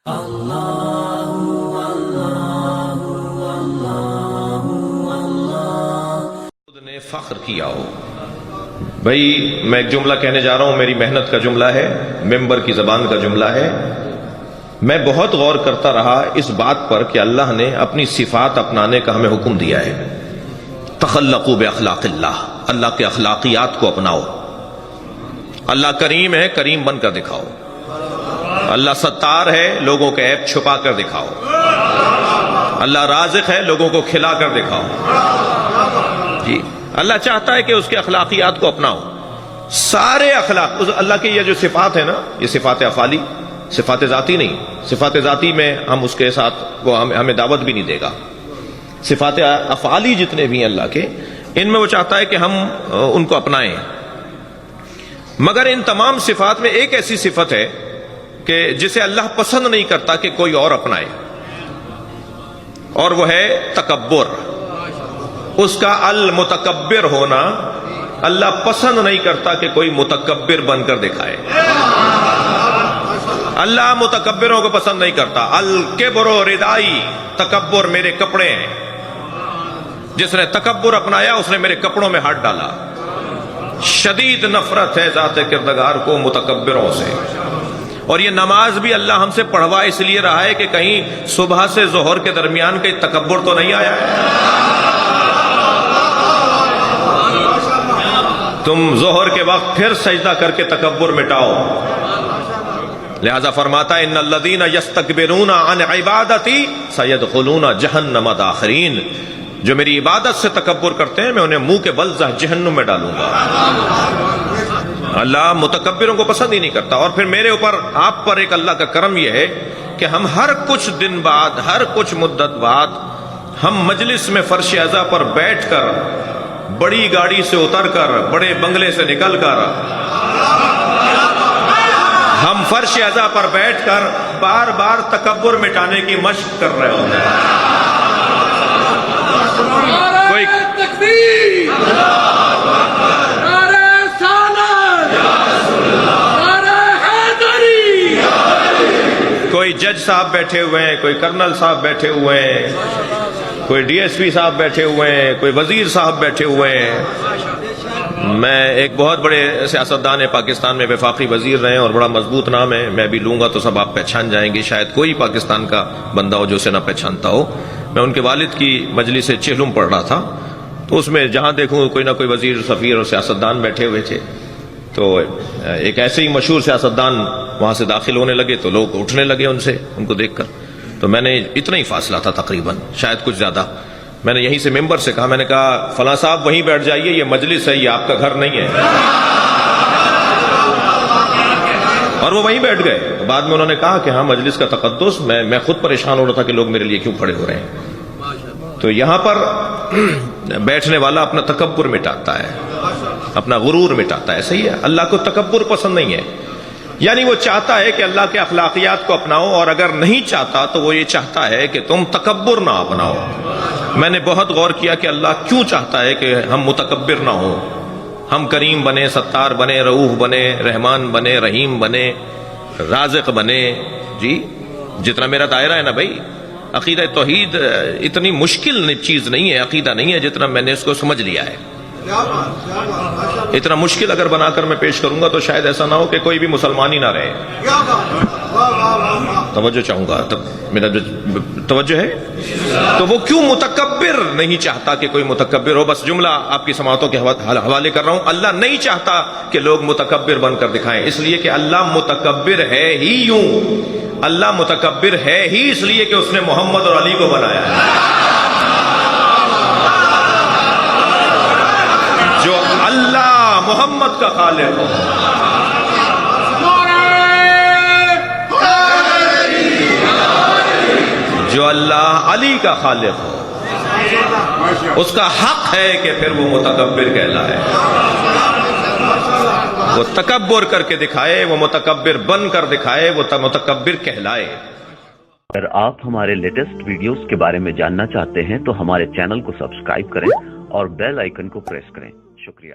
نے فخر کیا ہو. بھائی میں ایک جملہ کہنے جا رہا ہوں، میری محنت کا جملہ ہے، ممبر کی زبان کا جملہ ہے. میں بہت غور کرتا رہا اس بات پر کہ اللہ نے اپنی صفات اپنانے کا ہمیں حکم دیا ہے. تخلقوا باخلاق اللہ، اللہ کے اخلاقیات کو اپناؤ. اللہ کریم ہے، کریم بن کر دکھاؤ. اللہ ستار ہے، لوگوں کے عیب چھپا کر دکھاؤ. اللہ رازق ہے، لوگوں کو کھلا کر دکھاؤ. جی اللہ چاہتا ہے کہ اس کے اخلاقیات کو اپناؤ. سارے اخلاق اللہ کے یہ جو صفات ہیں نا، یہ صفات افعالی، صفات ذاتی نہیں. صفات ذاتی میں ہم اس کے ساتھ وہ ہمیں دعوت بھی نہیں دے گا. صفات افعالی جتنے بھی ہیں اللہ کے، ان میں وہ چاہتا ہے کہ ہم ان کو اپنائیں. مگر ان تمام صفات میں ایک ایسی صفت ہے کہ جسے اللہ پسند نہیں کرتا کہ کوئی اور اپنائے، اور وہ ہے تکبر. اس کا المتکبر ہونا اللہ پسند نہیں کرتا کہ کوئی متکبر بن کر دکھائے. اللہ متکبروں کو پسند نہیں کرتا. الکبر ردائی، تکبر میرے کپڑے ہیں. جس نے تکبر اپنایا اس نے میرے کپڑوں میں ہاتھ ڈالا. شدید نفرت ہے ذات کردگار کو متکبروں سے. اور یہ نماز بھی اللہ ہم سے پڑھوا اس لیے رہا ہے کہ کہیں صبح سے ظہر کے درمیان کہیں تکبر تو نہیں آیا ہے. تم ظہر کے وقت پھر سجدہ کر کے تکبر مٹاؤ. لہذا فرماتا ہے ان الذین یستکبرون عن عبادتی سیدخلون جہنم داخرین. جو میری عبادت سے تکبر کرتے ہیں میں انہیں منہ کے بل جہنم میں ڈالوں گا. اللہ متکبروں کو پسند ہی نہیں کرتا. اور پھر میرے اوپر آپ پر ایک اللہ کا کرم یہ ہے کہ ہم ہر کچھ دن بعد، ہر کچھ مدت بعد ہم مجلس میں فرش اعضا پر بیٹھ کر، بڑی گاڑی سے اتر کر، بڑے بنگلے سے نکل کر، ہم فرش اعضا پر بیٹھ کر بار بار تکبر مٹانے کی مشق کر رہے ہوتے ہیں. کوئی جج صاحب بیٹھے ہوئے ہیں، کوئی کرنل صاحب بیٹھے ہوئے ہیں، کوئی ڈی ایس پی صاحب بیٹھے ہوئے ہیں، کوئی وزیر صاحب بیٹھے ہوئے ہیں. میں ایک بہت بڑے سیاستدان پاکستان میں وفاقی وزیر رہے اور بڑا مضبوط نام ہے. میں بھی لوں گا تو سب آپ پہچان جائیں گے. شاید کوئی پاکستان کا بندہ ہو جو اسے نہ پہچانتا ہو. میں ان کے والد کی مجلس سے چہلم پڑھ رہا تھا، تو اس میں جہاں دیکھوں کوئی نہ کوئی وزیر، سفیر اور سیاستدان بیٹھے ہوئے تھے. تو ایک ایسے ہی مشہور سیاستدان وہاں سے داخل ہونے لگے تو لوگ اٹھنے لگے ان کو دیکھ کر. تو میں نے اتنا ہی فاصلہ تھا تقریباً، شاید کچھ زیادہ. میں نے یہیں سے ممبر سے کہا، میں نے کہا فلاں صاحب وہیں بیٹھ جائیے، یہ مجلس ہے، یہ آپ کا گھر نہیں ہے. اور وہ وہیں بیٹھ گئے. بعد میں انہوں نے کہا کہ ہاں مجلس کا تقدس، میں خود پریشان ہو رہا تھا کہ لوگ میرے لیے کیوں کھڑے ہو رہے ہیں. تو یہاں پر بیٹھنے والا اپنا تکبر مٹاتا ہے، اپنا غرور مٹاتا ہے. صحیح ہے، اللہ کو تکبر پسند نہیں ہے. یعنی وہ چاہتا ہے کہ اللہ کے اخلاقیات کو اپناؤ، اور اگر نہیں چاہتا تو وہ یہ چاہتا ہے کہ تم تکبر نہ اپناؤ. میں نے بہت غور کیا کہ اللہ کیوں چاہتا ہے کہ ہم متکبر نہ ہوں. ہم کریم بنے، ستار بنے، رؤوف بنے، رحمان بنے، رحیم بنے، رازق بنے. جی جتنا میرا دائرہ ہے نا بھائی، عقیدہ توحید اتنی مشکل چیز نہیں ہے، عقیدہ نہیں ہے جتنا میں نے اس کو سمجھ لیا ہے. اتنا مشکل اگر بنا کر میں پیش کروں گا تو شاید ایسا نہ ہو کہ کوئی بھی مسلمان ہی نہ رہے. توجہ چاہوں گا، تب میرا جو توجہ ہے. تو وہ کیوں متکبر نہیں چاہتا کہ کوئی متکبر ہو. بس جملہ آپ کی سماعتوں کے حوالے کر رہا ہوں. اللہ نہیں چاہتا کہ لوگ متکبر بن کر دکھائیں، اس لیے کہ اللہ متکبر ہے ہی یوں. اللہ متکبر ہے ہی اس لیے کہ اس نے محمد اور علی کو بنایا ہے. جو اللہ محمد کا خالق ہو، جو اللہ علی کا خالق ہو، اس کا حق ہے کہ پھر وہ متکبر کہلائے. وہ تکبر کر کے دکھائے، وہ متکبر بن کر دکھائے، وہ متکبر کہلائے. اگر آپ ہمارے لیٹسٹ ویڈیوز کے بارے میں جاننا چاہتے ہیں تو ہمارے چینل کو سبسکرائب کریں اور بیل آئیکن کو پریس کریں. شکریہ.